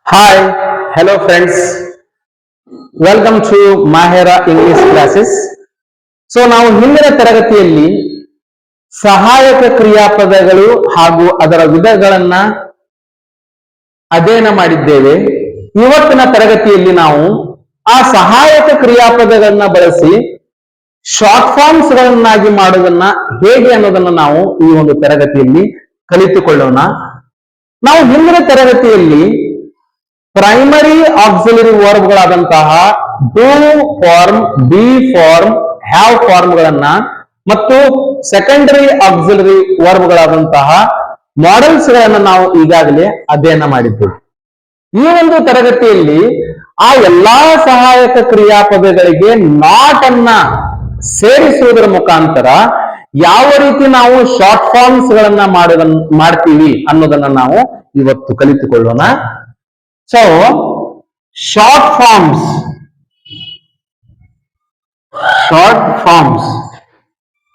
Hi, hello friends. Welcome to Mahera English classes. So ನಾವು ಹಿಂದಿನ ತರಗತಿಯಲ್ಲಿ ಸಹಾಯಕ ಕ್ರಿಯಾಪದಗಳು ಹಾಗೂ ಅದರ ವಿಧಗಳನ್ನ ಅಧ್ಯಯನ ಮಾಡಿದ್ದೇವೆ. ಇವತ್ತಿನ ತರಗತಿಯಲ್ಲಿ ನಾವು ಆ ಸಹಾಯಕ ಕ್ರಿಯಾಪದಗಳನ್ನ ಬಳಸಿ ಶಾರ್ಟ್ ಫಾರ್ಮ್ಸ್ ಗಳನ್ನಾಗಿ ಮಾಡುವುದನ್ನ ಹೇಗೆ ಅನ್ನೋದನ್ನ ನಾವು ಈ ಒಂದು ತರಗತಿಯಲ್ಲಿ ಕಲಿತುಕೊಳ್ಳೋಣ. ನಾವು ಹಿಂದಿನ ತರಗತಿಯಲ್ಲಿ ಪ್ರೈಮರಿ ಆಕ್ಸಿಲರಿ ವರ್ಬ್ಗಳಾದಂತಹ do form, be form, have ಫಾರ್ಮ್ಗಳನ್ನ ಮತ್ತು ಸೆಕೆಂಡರಿ ಆಕ್ಸಿಲರಿ ವರ್ಬ್ಗಳಾದಂತಹ ಮಾಡೆಲ್ಸ್ ಗಳನ್ನ ನಾವು ಈಗಾಗಲೇ ಅಧ್ಯಯನ ಮಾಡಿದ್ದೇವೆ. ಈ ಒಂದು ತರಗತಿಯಲ್ಲಿ ಆ ಎಲ್ಲಾ ಸಹಾಯಕ ಕ್ರಿಯಾಪದಗಳಿಗೆ ನಾಟ್ ಅನ್ನ ಸೇರಿಸುವುದರ ಮುಖಾಂತರ ಯಾವ ರೀತಿ ನಾವು ಶಾರ್ಟ್ ಫಾರ್ಮ್ಸ್ ಗಳನ್ನ ಮಾಡ್ತೀವಿ ಅನ್ನೋದನ್ನ ನಾವು ಇವತ್ತು ಕಲಿತುಕೊಳ್ಳೋಣ. So, short forms.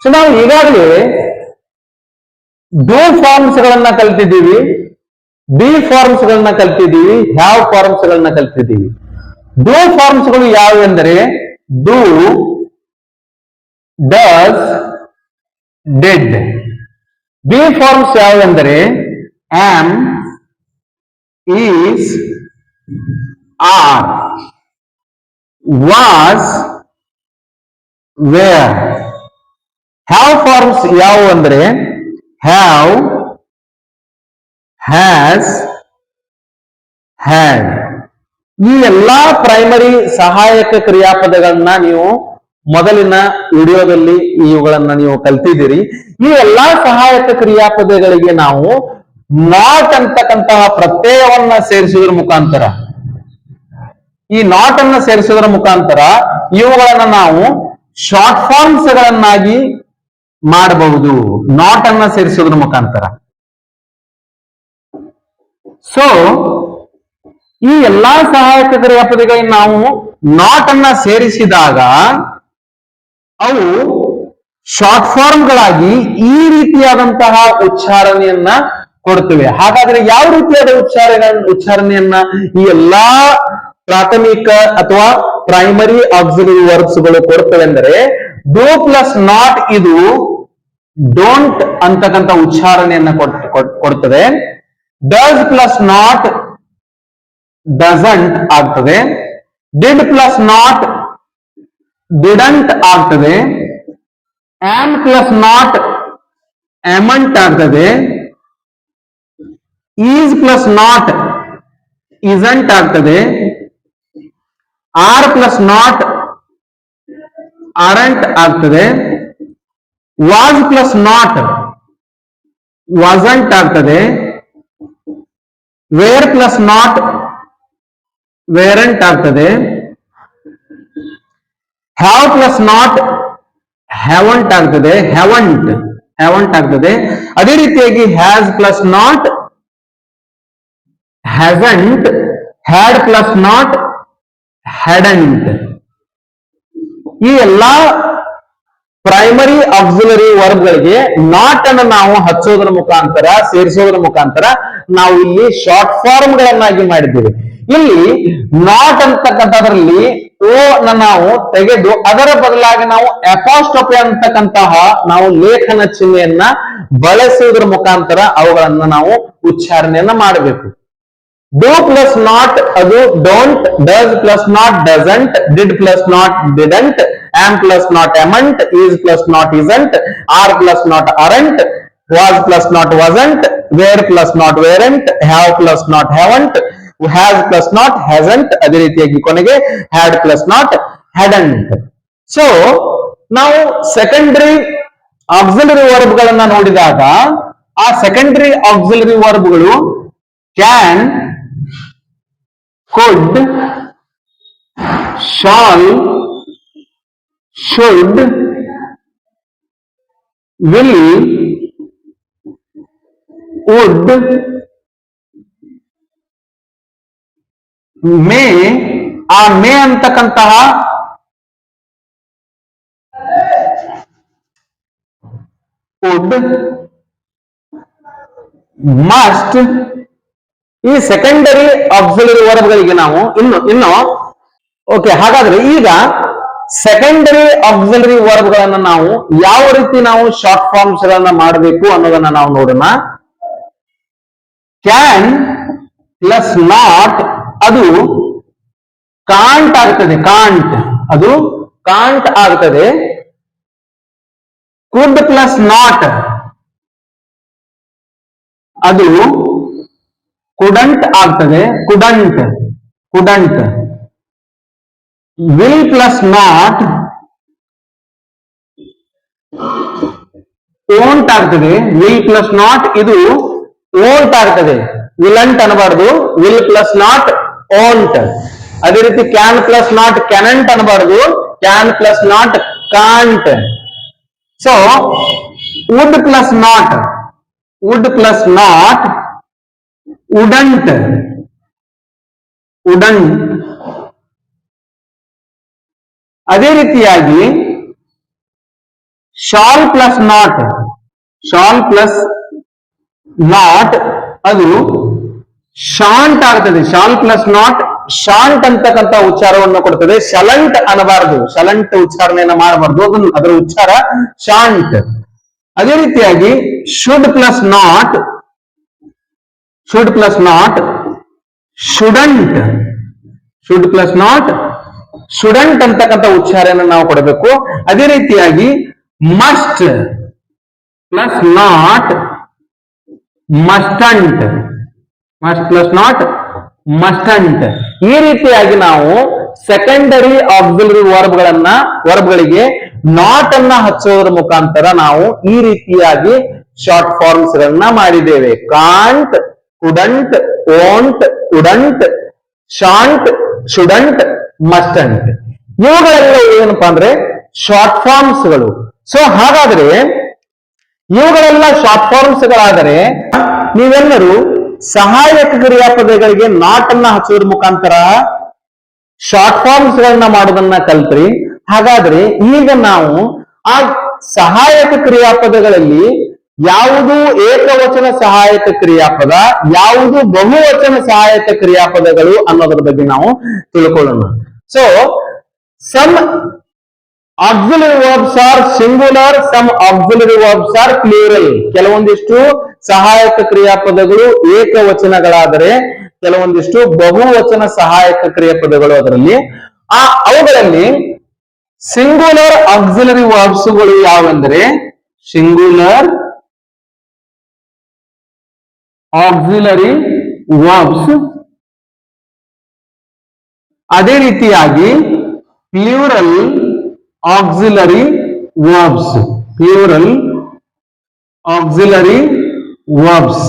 So, ನಾವು ಈಗಾಗಲೇ ಡೂ ಫಾರ್ಮ್ಸ್ ಗಳನ್ನ ಕಲ್ತಿದ್ದೀವಿ, ಬಿ ಫಾರ್ಮ್ಸ್ ಗಳನ್ನ ಕಲ್ತಿದ್ದೀವಿ, ಹ್ಯಾವ್ ಫಾರ್ಮ್ಸ್ ಗಳನ್ನ ಕಲ್ತಿದ್ದೀವಿ. ಡೂ ಫಾರ್ಮ್ಸ್ ಗಳು ಯಾವುವೆಂದರೆ do, does, did. Be forms ಯಾವುವೆಂದರೆ am, is, are, was, were. Have forms ಯಾವ ಅಂದ್ರೆ have, has, had. ಈ ಎಲ್ಲಾ ಪ್ರೈಮರಿ ಸಹಾಯಕ ಕ್ರಿಯಾಪದಗಳನ್ನ ನೀವು ಮೊದಲಿನ ವಿಡಿಯೋದಲ್ಲಿ ಇವುಗಳನ್ನ ನೀವು ಕಲ್ತಿದ್ದೀರಿ. ಈ ಎಲ್ಲಾ ಸಹಾಯಕ ಕ್ರಿಯಾಪದಗಳಿಗೆ ನಾವು ನಾಟ್ ಅಂತಕ್ಕಂತಹ ಪ್ರತ್ಯಯವನ್ನ ಸೇರಿಸುವುದರ ಮುಖಾಂತರ, ಈ ನಾಟ್ ಅನ್ನ ಸೇರಿಸುವುದರ ಮುಖಾಂತರ ಇವುಗಳನ್ನ ನಾವು ಶಾರ್ಟ್ ಫಾರ್ಮ್ಸ್ ಗಳನ್ನಾಗಿ ಮಾಡಬಹುದು. ನಾಟ್ ಅನ್ನ ಸೇರಿಸುವುದರ ಮುಖಾಂತರ. ಸೊ ಈ ಎಲ್ಲಾ ಸಹಾಯಕ ಕ್ರಿಯಾಪದಗಳಿಗೆ ನಾವು ನಾಟ್ ಅನ್ನ ಸೇರಿಸಿದಾಗ ಅವು ಶಾರ್ಟ್ ಫಾರ್ಮ್ಗಳಾಗಿ ಈ ರೀತಿಯಾದಂತಹ ಉಚ್ಚಾರಣೆಯನ್ನ ಕೊಡ್ತೇವೆ. ಹಾಗಾದ್ರೆ ಯಾವ ರೀತಿಯಾದ ಉಚ್ಚಾರಣೆಯನ್ನ ಈ ಎಲ್ಲಾ ಪ್ರಾಥಮಿಕ ಅಥವಾ ಪ್ರೈಮರಿ ಆಕ್ಸಿಲರಿ ವರ್ಬ್ಸ್ ಗಳು ಕೊಡ್ತವೆ ಅಂದರೆ ಡೂ ಪ್ಲಸ್ ನಾಟ್ ಇದು ಡೋಂಟ್ ಅಂತಕ್ಕಂಥ ಉಚ್ಚಾರಣೆಯನ್ನ ಕೊಡ್ತದೆ. ಡಸ್ ಪ್ಲಸ್ ನಾಟ್ ಡಸಂಟ್ ಆಗ್ತದೆ. ಡಿಡ್ ಪ್ಲಸ್ ನಾಟ್ ಡಿಡಂಟ್ ಆಗ್ತದೆ. ಆಮ್ ಪ್ಲಸ್ ನಾಟ್ ಆಮಂಟ್ ಆಗ್ತದೆ. ಈಸ್ ಪ್ಲಸ್ ನಾಟ್ ಇಸಂಟ್ ಆಗ್ತದೆ. ಆರ್ ಪ್ಲಸ್ ನಾಟ್ ಅರಂಟ್ ಆಗ್ತದೆ. ವಾಸ್ ಪ್ಲಸ್ ನಾಟ್ ವಾಸಂಟ್ ಆಗ್ತದೆ. ವೇರ್ ಪ್ಲಸ್ ನಾಟ್ ವೇರಂಟ್ ಆಗ್ತದೆ. ಹ್ಯಾವ್ ಪ್ಲಸ್ ನಾಟ್ ಹ್ಯಾವಂಟ್ ಆಗ್ತದೆ. ಹ್ಯಾವಂಟ್ ಆಗ್ತದೆ. ಅದೇ ರೀತಿಯಾಗಿ has plus not hasn't, had plus not hadn't. ಈ ಎಲ್ಲಾ ಪ್ರೈಮರಿ ಆಕ್ಸಿಲರಿ ವರ್ಬ್ಗಳಿಗೆ ನಾಟ್ ಅನ್ನು ನಾವು ಹಚ್ಚೋದ್ರ ಮುಖಾಂತರ, ಸೇರಿಸೋದ್ರ ಮುಖಾಂತರ ನಾವು ಇಲ್ಲಿ ಶಾರ್ಟ್ ಫಾರ್ಮ್ ಗಳನ್ನಾಗಿ ಮಾಡಿದ್ದೇವೆ. ಇಲ್ಲಿ ನಾಟ್ ಅಂತಕ್ಕಂಥದ್ರಲ್ಲಿ ಓ ನಾವು ತೆಗೆದು ಅದರ ಬದಲಾಗಿ ನಾವು ಅಪಾಸ್ಟ್ರೋಫಿ ಅಂತಕ್ಕಂತಹ ನಾವು ಲೇಖನ ಚಿಹ್ನೆಯನ್ನ ಬಳಸುವುದರ ಮುಖಾಂತರ ಅವುಗಳನ್ನ ನಾವು ಉಚ್ಚಾರಣೆಯನ್ನ ಮಾಡಬೇಕು. ಡೂ ಪ್ಲಸ್ ನಾಟ್ ಅದು don't, does plus not doesn't, did plus not didn't, am plus not amn't, is plus not isn't, are plus not aren't, was plus not wasn't, were plus not weren't, have plus not haven't, has plus not hasn't, ಅದೇ ರೀತಿಯಾಗಿ ಕೊನೆಗೆ had plus not hadn't. So ನಾವು secondary auxiliary verb ಗಳನ್ನ ನೋಡಿದಾಗ ಆ secondary auxiliary ವರ್ಬ್ಗಳು can, could, shall, should, will, would, may. ಆ ಮೇ ಅಂತಕ್ಕಂತಹ would, must, ಈ ಸೆಕೆಂಡರಿ ಆಕ್ಸಿಲರಿ ವರ್ಬ್ಗಳಿಗೆ ನಾವು ಇನ್ನು ಓಕೆ. ಹಾಗಾದ್ರೆ ಈಗ ಸೆಕೆಂಡರಿ ಆಕ್ಸಿಲರಿ ವರ್ಬ್ಗಳನ್ನ ನಾವು ಯಾವ ರೀತಿ ನಾವು ಶಾರ್ಟ್ ಫಾರ್ಮ್ಸ್ ಗಳನ್ನ ಮಾಡಬೇಕು ಅನ್ನೋದನ್ನ ನಾವು ನೋಡೋಣ. ಕ್ಯಾನ್ ಪ್ಲಸ್ ನಾಟ್ ಅದು ಕಾಂಟ್ ಆಗ್ತದೆ, ಕಾಂಟ್ ಅದು ಕಾಂಟ್ ಆಗ್ತದೆ. ಕುಡ್ ಪ್ಲಸ್ ನಾಟ್ ಅದು ಕುಡಂಟ್ ಆಗ್ತದೆ, couldn't couldn't. Will plus not won't ಆಗ್ತದೆ, ವಿಲ್ ಪ್ಲಸ್ ನಾಟ್ ಇದು ಓಂಟ್ ಆಗ್ತದೆ, ವಿಲಂಟ್ ಅನ್ನಬಾರ್ದು, ವಿಲ್ ಪ್ಲಸ್ ನಾಟ್ ಓಂಟ್. ಅದೇ ರೀತಿ ಕ್ಯಾನ್ ಪ್ಲಸ್ ನಾಟ್ ಕ್ಯಾನಂಟ್ ಅನ್ನಬಾರ್ದು, can plus not can't. So would plus not wouldn't wouldn't. ಅದೇ ರೀತಿಯಾಗಿ ಶಾಲ್ ಪ್ಲಸ್ ನಾಟ್ ಅದು ಶಾಂಟ್ ಆಗ್ತದೆ, ಶಾಲ್ ಪ್ಲಸ್ ನಾಟ್ ಶಾಂಟ್ ಅಂತಕ್ಕಂಥ ಉಚ್ಚಾರವನ್ನು ಕೊಡ್ತದೆ. ಶಲಂಟ್ ಅನ್ನಬಾರದು, ಶಲಂಟ್ ಉಚ್ಚಾರಣೆಯನ್ನು ಮಾಡಬಾರ್ದು, ಅದರ ಉಚ್ಚಾರ ಶಾಂಟ್. ಅದೇ ರೀತಿಯಾಗಿ should plus not shouldn't shouldn't ಅಂತಕ್ಕಂಥ ಉಚ್ಚಾರವನ್ನು ನಾವು ಕೊಡಬೇಕು. ಅದೇ ರೀತಿಯಾಗಿ ಮಸ್ಟ್ ಪ್ಲಸ್ ನಾಟ್ ಮಸ್ಟಂಟ್ ಈ ರೀತಿಯಾಗಿ ನಾವು ಸೆಕೆಂಡರಿ ಆಕ್ಸಿಲರಿ ವರ್ಬ್ಗಳಿಗೆ ನಾಟ್ ಅನ್ನ ಹಚ್ಚೋದ್ರ ಮುಖಾಂತರ ನಾವು ಈ ರೀತಿಯಾಗಿ ಶಾರ್ಟ್ ಫಾರ್ಮ್ಸ್ ಗಳನ್ನ ಮಾಡಿದ್ದೇವೆ. Can't, couldn't, won't, wouldn't, shan't, shouldn't, mustn't. ಇವುಗಳೆಲ್ಲ ಏನಪ್ಪಾ ಅಂದ್ರೆ ಶಾರ್ಟ್ ಫಾರ್ಮ್ಸ್ ಗಳು. ಸೊ ಹಾಗಾದ್ರೆ ಇವುಗಳೆಲ್ಲ ಶಾರ್ಟ್ ಫಾರ್ಮ್ಸ್ ಗಳಾದರೆ ನೀವೆಲ್ಲರೂ ಸಹಾಯಕ ಕ್ರಿಯಾಪದಗಳಿಗೆ ನಾಟ್ ಅನ್ನ ಹಚ್ಚೋದ್ರ ಮುಖಾಂತರ ಶಾರ್ಟ್ ಫಾರ್ಮ್ಸ್ ಗಳನ್ನ ಮಾಡೋದನ್ನ ಕಲ್ತ್ರಿ. ಹಾಗಾದ್ರೆ ಈಗ ನಾವು ಆ ಸಹಾಯಕ ಕ್ರಿಯಾಪದಗಳಲ್ಲಿ ಯಾವುದು ಏಕವಚನ ಸಹಾಯಕ ಕ್ರಿಯಾಪದ, ಯಾವುದು ಬಹುವಚನ ಸಹಾಯಕ ಕ್ರಿಯಾಪದಗಳು ಅನ್ನೋದ್ರ ಬಗ್ಗೆ ನಾವು ತಿಳ್ಕೊಳ್ಳೋಣ. So some auxiliary verbs are singular, some auxiliary verbs are plural. ಕೆಲವೊಂದಿಷ್ಟು ಸಹಾಯಕ ಕ್ರಿಯಾಪದಗಳು ಏಕವಚನಗಳಾದರೆ ಕೆಲವೊಂದಿಷ್ಟು ಬಹುವಚನ ಸಹಾಯಕ ಕ್ರಿಯಾಪದಗಳು ಅದರಲ್ಲಿ. ಅವುಗಳಲ್ಲಿ ಸಿಂಗುಲರ್ ಆಕ್ಸಿಲರಿ ವರ್ಬ್ಸ್ ಗಳು ಯಾವೆಂದರೆ ಸಿಂಗುಲರ್ ಆಕ್ಸಿಲರಿ ವರ್ಬ್ಸ್, ಅದೇ ರೀತಿಯಾಗಿ plural auxiliary verbs, plural auxiliary verbs.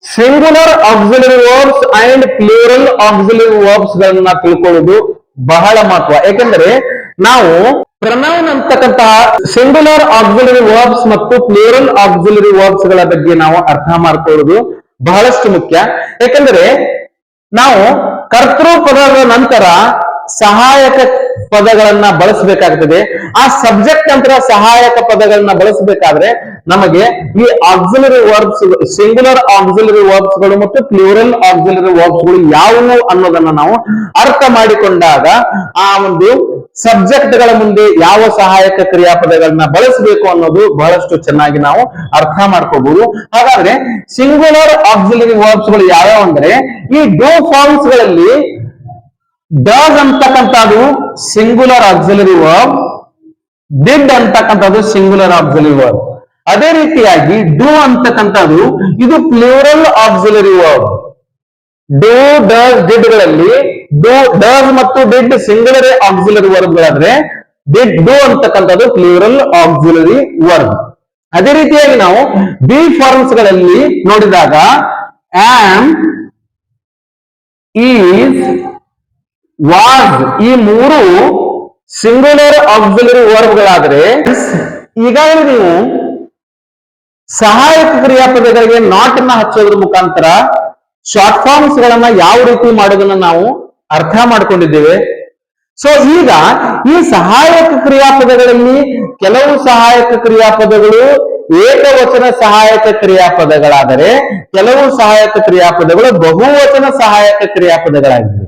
Singular auxiliary verbs and plural auxiliary verbs ಗಳನ್ನ ತಿಳ್ಕೊಳ್ಳೋದು ಬಹಳ ಮಹತ್ವ. ಯಾಕೆಂದ್ರೆ ನಾವು ಪ್ರನೌನ್ ಅಂತಕ್ಕಂತಹ ಸಿಂಗುಲರ್ ಆಕ್ಸಿಲರಿ ವರ್ಬ್ಸ್ ಮತ್ತು ಪ್ಲೂರಲ್ ಆಕ್ಸಿಲರಿ ವರ್ಬ್ಸ್ ಗಳ ಬಗ್ಗೆ ನಾವು ಅರ್ಥ ಮಾಡ್ಕೊಳ್ಳೋದು ಬಹಳಷ್ಟು ಮುಖ್ಯ. ಯಾಕೆಂದ್ರೆ ನಾವು ಕರ್ತೃ ಪದದ ನಂತರ ಸಹಾಯಕ ಪದಗಳನ್ನ ಬಳಸಬೇಕಾಗ್ತದೆ. ಆ ಸಬ್ಜೆಕ್ಟ್ ನಂತರ ಸಹಾಯಕ ಪದಗಳನ್ನ ಬಳಸಬೇಕಾದ್ರೆ ನಮಗೆ ಈ auxiliary verbs, singular auxiliary verbs ಗಳು ಮತ್ತು ಪ್ಲೂರಲ್ ಆಕ್ಸಿಲರಿ ವರ್ಬ್ಸ್ ಗಳು ಯಾವುವು ಅನ್ನೋದನ್ನ ನಾವು ಅರ್ಥ ಮಾಡಿಕೊಂಡಾಗ ಆ ಒಂದು ಸಬ್ಜೆಕ್ಟ್ ಗಳ ಮುಂದೆ ಯಾವ ಸಹಾಯಕ ಕ್ರಿಯಾಪದಗಳನ್ನ ಬಳಸಬೇಕು ಅನ್ನೋದು ಬಹಳಷ್ಟು ಚೆನ್ನಾಗಿ ನಾವು ಅರ್ಥ ಮಾಡ್ಕೋಬಹುದು. ಹಾಗಾದ್ರೆ ಸಿಂಗುಲರ್ ಆಕ್ಸಿಲರಿ ವರ್ಬ್ಸ್ ಗಳು ಯಾವ್ಯಾವ ಅಂದ್ರೆ ಈ ಡೂ ಫಾರ್ಮ್ಸ್ ಗಳಲ್ಲಿ ಡಸ್ ಅಂತಕ್ಕಂಥದ್ದು ಸಿಂಗುಲರ್ ಆಕ್ಸಿಲರಿ ವರ್ಬ್, ಡಿಡ್ ಅಂತಕ್ಕಂಥದ್ದು ಸಿಂಗುಲರ್ ಆಕ್ಸಿಲರಿ ವರ್ಬ್. ಅದೇ ರೀತಿಯಾಗಿ ಡೂ ಅಂತಕ್ಕಂಥದ್ದು ಇದು plural auxiliary verb. Do, does, did ಗಳಲ್ಲಿ ಡಸ್ ಮತ್ತು ಡಿಡ್ ಸಿಂಗುಲರ್ ಆಕ್ಸಿಲರಿ ವರ್ಬ್ ಗಳಾದ್ರೆ ಡೂ ಅಂತಕ್ಕಂಥದ್ದು ಪ್ಲೂರಲ್ ಆಕ್ಸಿಲರಿ ವರ್ಬ್. ಅದೇ ರೀತಿಯಾಗಿ ನಾವು ಬಿ ಫಾರ್ಮ್ಸ್ ಗಳಲ್ಲಿ ನೋಡಿದಾಗ ಆಮ್, ಈಸ್, ವಾಸ್ ಈ ಮೂರು ಸಿಂಗುಲರ್ ಆಕ್ಸಿಲರಿ ವರ್ಬ್ ಗಳಾದ್ರೆ ಈಗಾಗಲೇ ನೀವು ಸಹಾಯಕ ಕ್ರಿಯಾಪದಗಳಿಗೆ ನಾಟ್ ಅನ್ನ ಹಚ್ಚೋದ್ರ ಮುಖಾಂತರ ಶಾರ್ಟ್ ಫಾರ್ಮ್ಸ್ ಗಳನ್ನ ಯಾವ ರೀತಿ ಮಾಡೋದನ್ನ ನಾವು ಅರ್ಥ ಮಾಡ್ಕೊಂಡಿದ್ದೇವೆ. ಸೊ ಈಗ ಈ ಸಹಾಯಕ ಕ್ರಿಯಾಪದಗಳಲ್ಲಿ ಕೆಲವು ಸಹಾಯಕ ಕ್ರಿಯಾಪದಗಳು ಏಕವಚನ ಸಹಾಯಕ ಕ್ರಿಯಾಪದಗಳಾದರೆ ಕೆಲವು ಸಹಾಯಕ ಕ್ರಿಯಾಪದಗಳು ಬಹುವಚನ ಸಹಾಯಕ ಕ್ರಿಯಾಪದಗಳಾಗಿವೆ.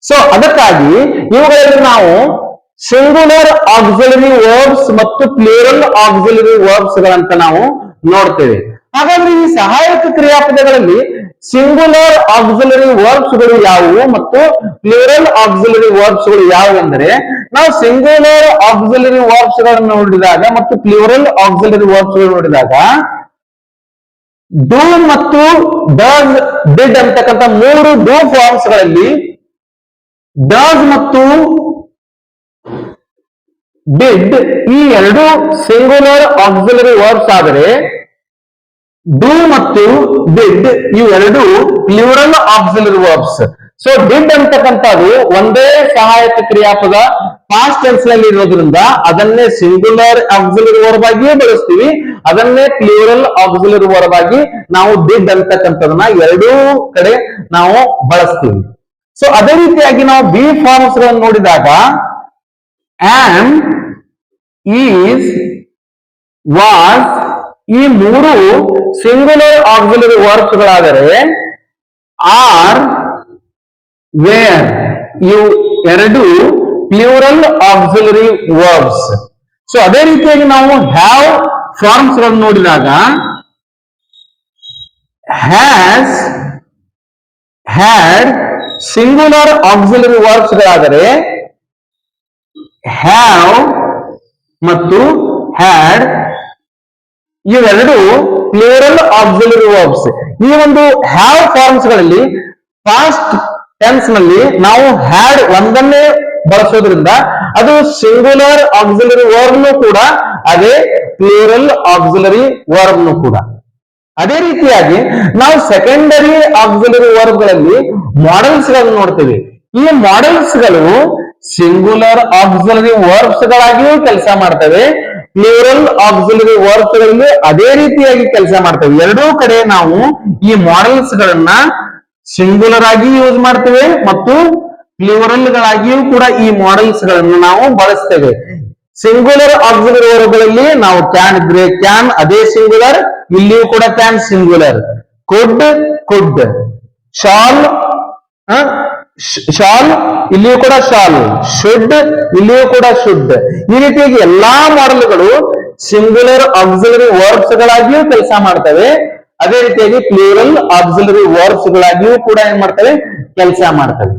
ಸೊ ಅದಕ್ಕಾಗಿ ಇವುಗಳಲ್ಲಿ ನಾವು ಸಿಂಗುಲರ್ ಆಕ್ಸಿಲರಿ ವರ್ಬ್ಸ್ ಮತ್ತು ಪ್ಲೂರಲ್ ಆಕ್ಸಿಲರಿ ವರ್ಬ್ಸ್ ಗಳಂತ ನಾವು ನೋಡ್ತೇವೆ. ಹಾಗಾದ್ರೆ ಈ ಸಹಾಯಕ ಕ್ರಿಯಾಪದಗಳಲ್ಲಿ ಸಿಂಗುಲರ್ ಆಕ್ಸಿಲರಿ ವರ್ಬ್ಸ್ ಗಳು ಯಾವುವು ಮತ್ತು ಪ್ಲೂರಲ್ ಆಕ್ಸಿಲರಿ ವರ್ಬ್ಸ್ ಗಳು ಯಾವುವು ಅಂದರೆ, ನಾವು ಸಿಂಗುಲರ್ ಆಕ್ಸಿಲರಿ ವರ್ಬ್ಸ್ ಗಳನ್ನು ನೋಡಿದಾಗ ಮತ್ತು ಪ್ಲೂರಲ್ ಆಕ್ಸಿಲರಿ ವರ್ಬ್ಸ್ ಗಳು ನೋಡಿದಾಗ ಡೂ ಮತ್ತು ಡಸ್ ಡಿಡ್ ಅಂತಕ್ಕಂಥ ಮೂರು ಡೂ ಫಾರ್ಮ್ಸ್ ಗಳಲ್ಲಿ ಡಸ್ ಮತ್ತು ಡಿಡ್ ಈ ಎರಡು ಸಿಂಗುಲರ್ ಆಕ್ಸಿಲರಿ ವರ್ಬ್ಸ್ ಆದರೆ ಡೂ ಮತ್ತು ಡಿಡ್ ಇವೆರಡು plural auxiliary verbs. So did ಅಂತಕ್ಕಂಥದ್ದು ಒಂದೇ ಸಹಾಯಕ ಕ್ರಿಯಾಪದ ಪಾಸ್ಟ್ ಟೆನ್ಸ್ ನಲ್ಲಿ ಇರೋದ್ರಿಂದ ಅದನ್ನೇ ಸಿಂಗುಲರ್ ಆಕ್ಸಿಲರಿ ವರ್ಬ್ ಆಗಿಯೂ ಬಳಸ್ತೀವಿ, ಅದನ್ನೇ ಪ್ಲೂರಲ್ ಆಕ್ಸಿಲರಿ ವರ್ಬ್ ಆಗಿ ನಾವು ಡಿಡ್ ಅಂತಕ್ಕಂಥದನ್ನ ಎರಡೂ ಕಡೆ ನಾವು ಬಳಸ್ತೀವಿ. ಸೊ ಅದೇ ರೀತಿಯಾಗಿ ನಾವು ಬಿ ಫಾರ್ಮ್ಸ್ ಗಳನ್ನು ನೋಡಿದಾಗ ಆಮ್, ಈಸ್, ವಾಸ್ ಈ ಮೂರು ಸಿಂಗುಲರ್ ಆಕ್ಸಿಲರಿ ವರ್ಬ್ಸ್ ಗಳಾದರೆ ಆರ್, ವೇರ್ ಇವು ಎರಡು ಪ್ಲೂರಲ್ ಆಕ್ಸಿಲರಿ ವರ್ಬ್ಸ್. ಸೊ ಅದೇ ರೀತಿಯಾಗಿ ನಾವು ಹ್ಯಾವ್ ಫಾರ್ಮ್ಸ್ ಗಳನ್ನು ನೋಡಿದಾಗ has, had singular auxiliary verbs ಗಳಾದರೆ ಹ್ಯಾವ್ ಮತ್ತು ಹ್ಯಾಡ್ ಇವೆರಡು ಪ್ಲೂರಲ್ ಆಕ್ಸಿಲರಿ ವರ್ಬ್ಸ್. ಈ ಒಂದು ಹ್ಯಾವ್ ಫಾರ್ಮ್ಸ್ ಗಳಲ್ಲಿ ಪಾಸ್ಟ್ ಟೆನ್ಸ್ ನಲ್ಲಿ ನಾವು ಹ್ಯಾಡ್ ಒಂದನ್ನೇ ಬಳಸೋದ್ರಿಂದ ಅದು ಸಿಂಗುಲರ್ ಆಕ್ಸಿಲರಿ ವರ್ಬ್ನು ಕೂಡ, ಅದೇ ಪ್ಲೂರಲ್ ಆಕ್ಸಿಲರಿ ವರ್ಬ್ನು ಕೂಡ. ಅದೇ ರೀತಿಯಾಗಿ ನಾವು ಸೆಕೆಂಡರಿ ಆಕ್ಸಿಲರಿ ವರ್ಬ್ ಗಳಲ್ಲಿ ಮಾಡೆಲ್ಸ್ ಗಳನ್ನು ನೋಡ್ತೇವೆ. ಈ ಮಾಡೆಲ್ಸ್ ಗಳು ಸಿಂಗುಲರ್ ಆಕ್ಸಿಲರಿ ವರ್ಬ್ಸ್ ಗಳಾಗಿಯೂ ಕೆಲಸ ಮಾಡ್ತವೆ, ಪ್ಲೂರಲ್ ಆಕ್ಸಿಲರಿ ವರ್ಬ್ಸ್ ಗಳಲ್ಲಿ ಅದೇ ರೀತಿಯಾಗಿ ಕೆಲಸ ಮಾಡ್ತೇವೆ. ಎರಡೂ ಕಡೆ ನಾವು ಈ ಮಾಡೆಲ್ಸ್ ಗಳನ್ನ ಸಿಂಗುಲರ್ ಆಗಿ ಯೂಸ್ ಮಾಡ್ತೇವೆ ಮತ್ತು ಪ್ಲೂರಲ್ ಗಳಾಗಿಯೂ ಕೂಡ ಈ ಮಾಡೆಲ್ಸ್ ಗಳನ್ನು ನಾವು ಬಳಸ್ತೇವೆ. ಸಿಂಗುಲರ್ ಆಕ್ಸಿಲರಿ ವರ್ಬ್ ಗಳಲ್ಲಿ ನಾವು ಕ್ಯಾನ್ ಇದ್ರೆ ಕ್ಯಾನ್ ಅದೇ ಸಿಂಗುಲರ್, ಇಲ್ಲಿಯೂ ಕೂಡ can singular. Could, could. Shall, shall ಇಲ್ಲಿಯೂ ಕೂಡ ಶಾಲ್. ಶುಡ್ ಇಲ್ಲಿಯೂ ಕೂಡ ಶುಡ್. ಈ ರೀತಿಯಾಗಿ ಎಲ್ಲಾ ಮಾಡೆಲ್ಗಳು ಸಿಂಗುಲರ್ ಆಕ್ಸಿಲರಿ ವರ್ಬ್ಸ್ ಗಳಾಗಿಯೂ ಕೆಲಸ ಮಾಡ್ತವೆ, ಅದೇ ರೀತಿಯಾಗಿ ಪ್ಲೂರಲ್ ಆಕ್ಸಿಲರಿ ವರ್ಬ್ಸ್ ಗಳಾಗಿಯೂ ಕೂಡ ಏನ್ ಮಾಡ್ತವೆ, ಕೆಲಸ ಮಾಡ್ತವೆ.